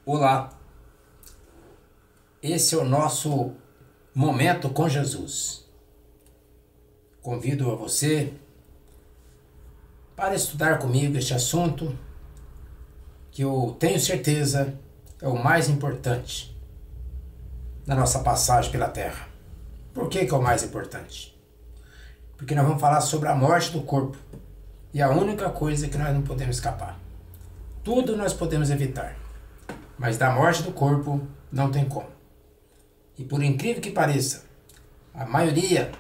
Olá, esse é o nosso Momento com Jesus. Convido a você para estudar comigo este assunto que eu tenho certeza é o mais importante na nossa passagem pela Terra. Por que é o mais importante? Porque nós vamos falar sobre a morte do corpo e a única coisa que nós não podemos escapar. Tudo nós podemos evitar, mas da morte do corpo não tem como. E por incrível que pareça, a maioria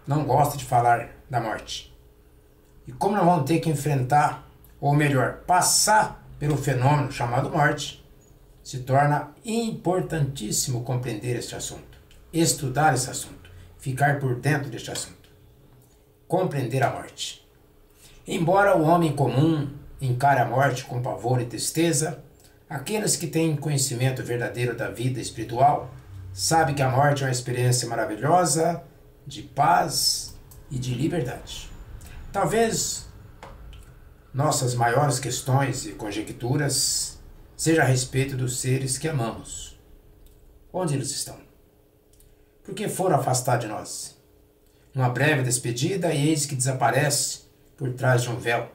não gosta de falar da morte. E como nós vamos ter que enfrentar, ou melhor, passar pelo fenômeno chamado morte, se torna importantíssimo compreender este assunto, estudar esse assunto, ficar por dentro deste assunto, compreender a morte. Embora o homem comum encare a morte com pavor e tristeza, aqueles que têm conhecimento verdadeiro da vida espiritual sabem que a morte é uma experiência maravilhosa de paz e de liberdade. Talvez nossas maiores questões e conjecturas sejam a respeito dos seres que amamos. Onde eles estão? Por que foram afastados de nós? Uma breve despedida e eis que desaparece por trás de um véu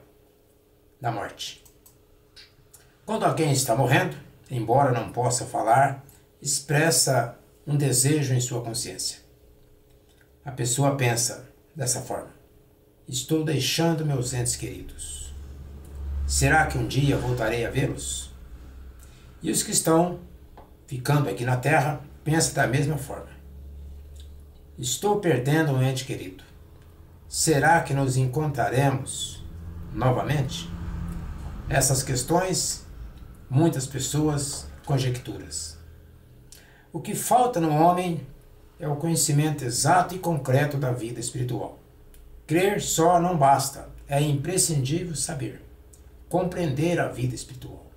da morte. Quando alguém está morrendo, embora não possa falar, expressa um desejo em sua consciência. A pessoa pensa dessa forma: estou deixando meus entes queridos. Será que um dia voltarei a vê-los? E os que estão ficando aqui na Terra pensam da mesma forma: estou perdendo um ente querido. Será que nos encontraremos novamente? Essas questões, muitas pessoas conjecturas. O que falta no homem é o conhecimento exato e concreto da vida espiritual. Crer só não basta, é imprescindível saber, compreender a vida espiritual.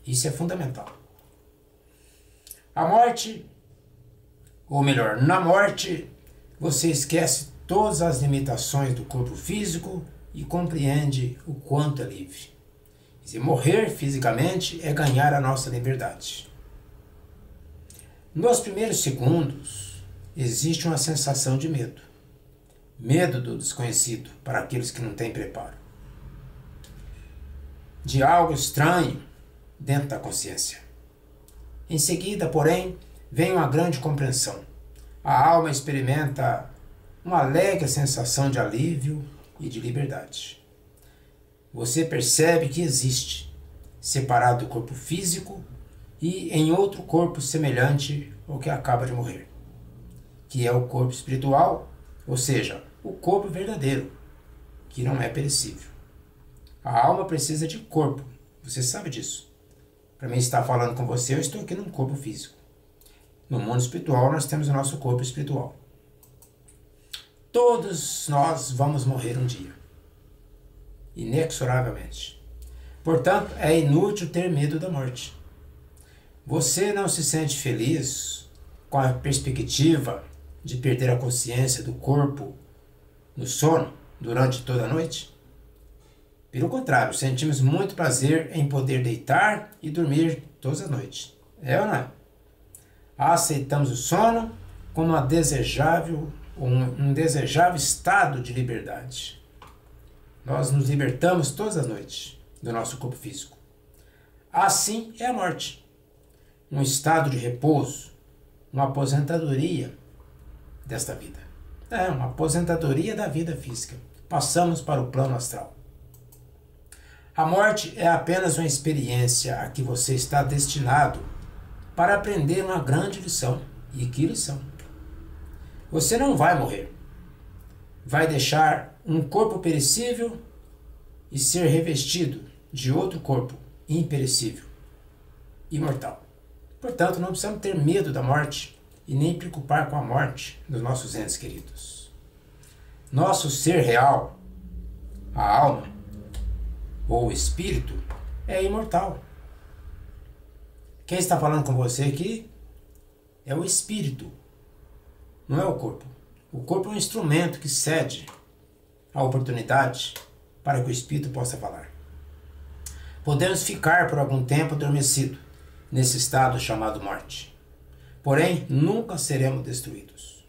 Isso é fundamental. A morte, ou melhor, na morte, você esquece todas as limitações do corpo físico e compreende o quanto é livre. Se morrer fisicamente é ganhar a nossa liberdade. Nos primeiros segundos, existe uma sensação de medo. Medo do desconhecido para aqueles que não têm preparo. De algo estranho dentro da consciência. Em seguida, porém, vem uma grande compreensão. A alma experimenta uma alegre sensação de alívio e de liberdade. Você percebe que existe, separado do corpo físico e em outro corpo semelhante ao que acaba de morrer, que é o corpo espiritual, ou seja, o corpo verdadeiro, que não é perecível. A alma precisa de corpo, você sabe disso. Para mim estar falando com você, eu estou aqui num corpo físico. No mundo espiritual, nós temos o nosso corpo espiritual. Todos nós vamos morrer um dia, inexoravelmente. Portanto, é inútil ter medo da morte. Você não se sente feliz com a perspectiva de perder a consciência do corpo no sono durante toda a noite? Pelo contrário, sentimos muito prazer em poder deitar e dormir todas as noites. É ou não é? Aceitamos o sono como um desejável estado de liberdade. Nós nos libertamos todas as noites do nosso corpo físico. Assim é a morte. Um estado de repouso, uma aposentadoria desta vida. É, uma aposentadoria da vida física. Passamos para o plano astral. A morte é apenas uma experiência a que você está destinado para aprender uma grande lição. E que lição? Você não vai morrer. Vai deixar um corpo perecível e ser revestido de outro corpo imperecível, imortal. Portanto, não precisamos ter medo da morte e nem preocupar com a morte dos nossos entes queridos. Nosso ser real, a alma ou o espírito, é imortal. Quem está falando com você aqui é o espírito, não é o corpo. O corpo é um instrumento que cede a oportunidade para que o espírito possa falar. Podemos ficar por algum tempo adormecido, nesse estado chamado morte. Porém, nunca seremos destruídos.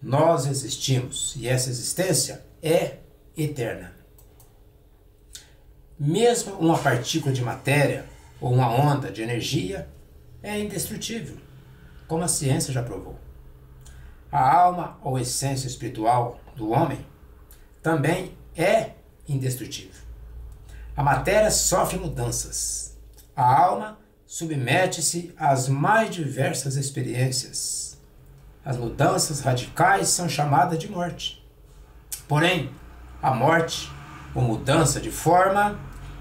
Nós existimos e essa existência é eterna. Mesmo uma partícula de matéria ou uma onda de energia é indestrutível, como a ciência já provou. A alma ou essência espiritual do homem também é indestrutível. A matéria sofre mudanças. A alma submete-se às mais diversas experiências. As mudanças radicais são chamadas de morte. Porém, a morte, ou mudança de forma,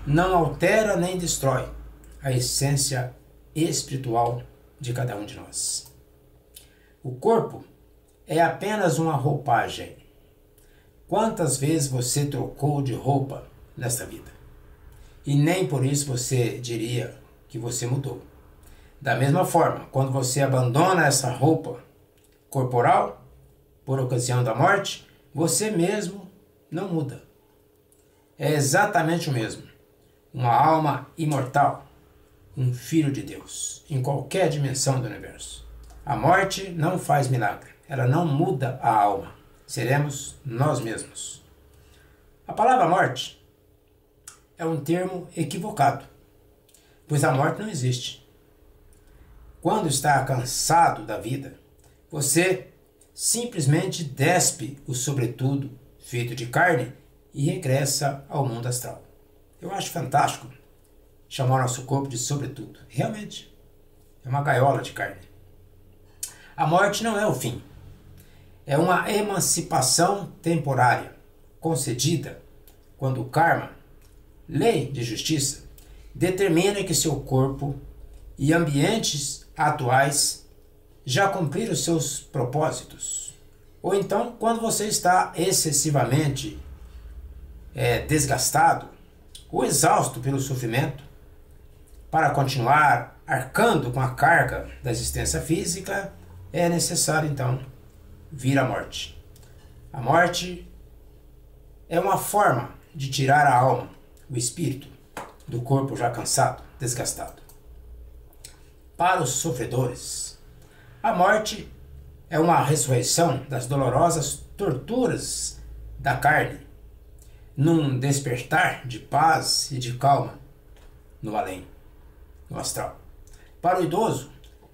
não altera nem destrói a essência espiritual de cada um de nós. O corpo é apenas uma roupagem. Quantas vezes você trocou de roupa nesta vida? E nem por isso você diria que você mudou. Da mesma forma, quando você abandona essa roupa corporal, por ocasião da morte, você mesmo não muda. É exatamente o mesmo. Uma alma imortal, um filho de Deus, em qualquer dimensão do universo. A morte não faz milagre, ela não muda a alma. Seremos nós mesmos. A palavra morte é um termo equivocado, pois a morte não existe. Quando está cansado da vida, você simplesmente despe o sobretudo feito de carne e regressa ao mundo astral. Eu acho fantástico chamar nosso corpo de sobretudo. Realmente, é uma gaiola de carne. A morte não é o fim. É uma emancipação temporária, concedida quando o karma, lei de justiça, determina que seu corpo e ambientes atuais já cumpriram seus propósitos. Ou então, quando você está excessivamente desgastado ou exausto pelo sofrimento, para continuar arcando com a carga da existência física, é necessário então vir a morte. A morte é uma forma de tirar a alma, o espírito, do corpo já cansado, desgastado. Para os sofredores, a morte é uma ressurreição das dolorosas torturas da carne, num despertar de paz e de calma no além, no astral. Para o idoso,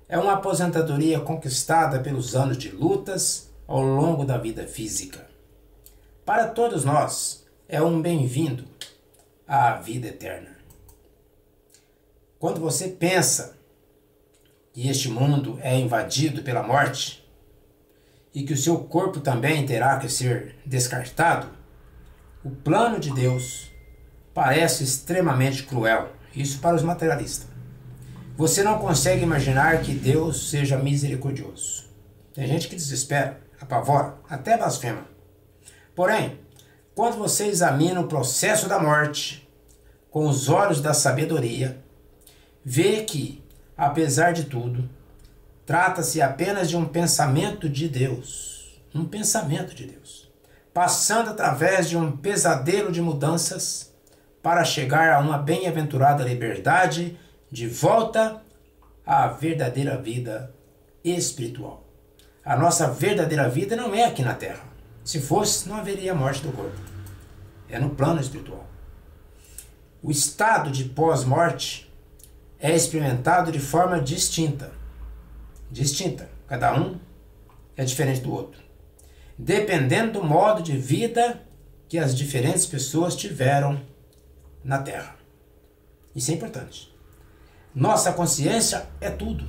é uma aposentadoria conquistada pelos anos de lutas ao longo da vida física. Para todos nós, é um bem-vindo à vida eterna. Quando você pensa que este mundo é invadido pela morte e que o seu corpo também terá que ser descartado, o plano de Deus parece extremamente cruel. Isso para os materialistas. Você não consegue imaginar que Deus seja misericordioso. Tem gente que desespera, apavora, até blasfema. Porém, quando você examina o processo da morte com os olhos da sabedoria, vê que, apesar de tudo, trata-se apenas de um pensamento de Deus. Um pensamento de Deus. Passando através de um pesadelo de mudanças para chegar a uma bem-aventurada liberdade de volta à verdadeira vida espiritual. A nossa verdadeira vida não é aqui na Terra. Se fosse, não haveria morte do corpo. É no plano espiritual. O estado de pós-morte é experimentado de forma distinta. Distinta. Cada um é diferente do outro, dependendo do modo de vida que as diferentes pessoas tiveram na Terra. Isso é importante. Nossa consciência é tudo.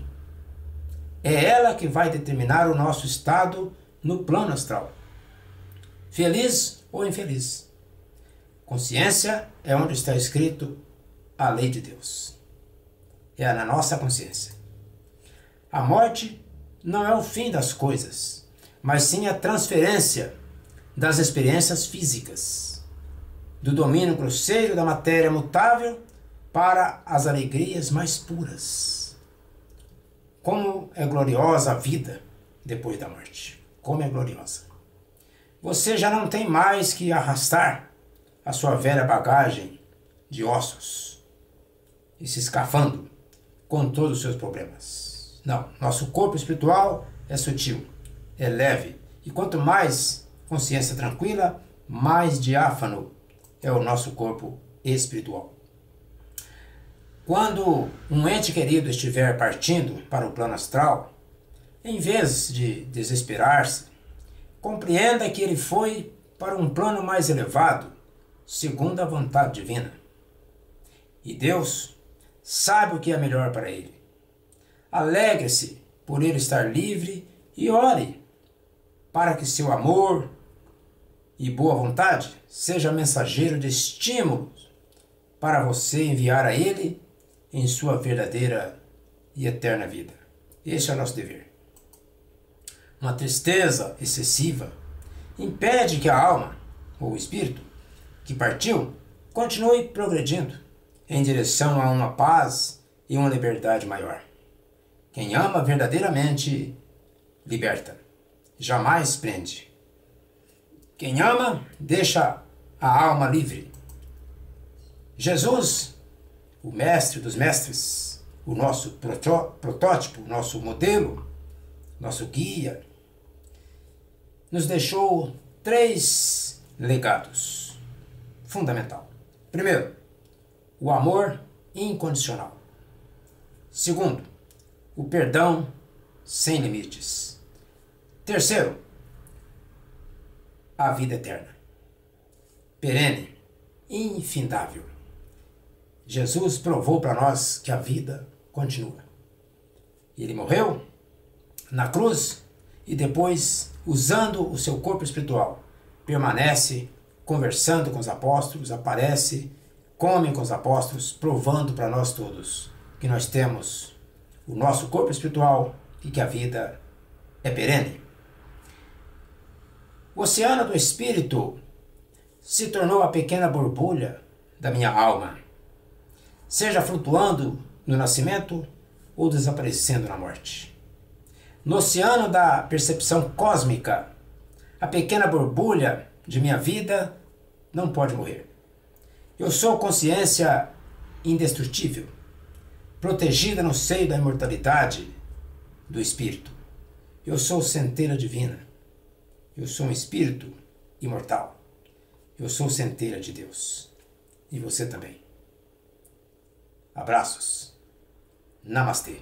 É ela que vai determinar o nosso estado no plano astral. Feliz ou infeliz. Consciência é onde está escrito a lei de Deus. É na nossa consciência. A morte não é o fim das coisas, mas sim a transferência das experiências físicas, do domínio grosseiro da matéria mutável para as alegrias mais puras. Como é gloriosa a vida depois da morte. Como é gloriosa. Você já não tem mais que arrastar a sua velha bagagem de ossos, esse escafandro com todos os seus problemas. Não, nosso corpo espiritual é sutil, é leve, e quanto mais consciência tranquila, mais diáfano é o nosso corpo espiritual. Quando um ente querido estiver partindo para o plano astral, em vez de desesperar-se, compreenda que ele foi para um plano mais elevado, segundo a vontade divina. E Deus sabe o que é melhor para ele. Alegre-se por ele estar livre e ore para que seu amor e boa vontade seja mensageiro de estímulos para você enviar a ele em sua verdadeira e eterna vida. Esse é o nosso dever. Uma tristeza excessiva impede que a alma, ou o espírito, que partiu, continue progredindo em direção a uma paz e uma liberdade maior. Quem ama verdadeiramente liberta, jamais prende. Quem ama deixa a alma livre. Jesus, o mestre dos mestres, o nosso protótipo, o nosso modelo, nosso guia, nos deixou 3 legados fundamental. Primeiro, o amor incondicional. Segundo, o perdão sem limites. Terceiro, a vida eterna, perene, infindável. Jesus provou para nós que a vida continua. Ele morreu na cruz e depois, usando o seu corpo espiritual, permanece conversando com os apóstolos, aparece, come com os apóstolos, provando para nós todos que nós temos o nosso corpo espiritual e que a vida é perene. O oceano do Espírito se tornou a pequena borbulha da minha alma, seja flutuando no nascimento ou desaparecendo na morte. No oceano da percepção cósmica, a pequena borbulha de minha vida não pode morrer. Eu sou consciência indestrutível, protegida no seio da imortalidade do Espírito. Eu sou centelha divina. Eu sou um espírito imortal. Eu sou centelha de Deus. E você também. Abraços. Namastê.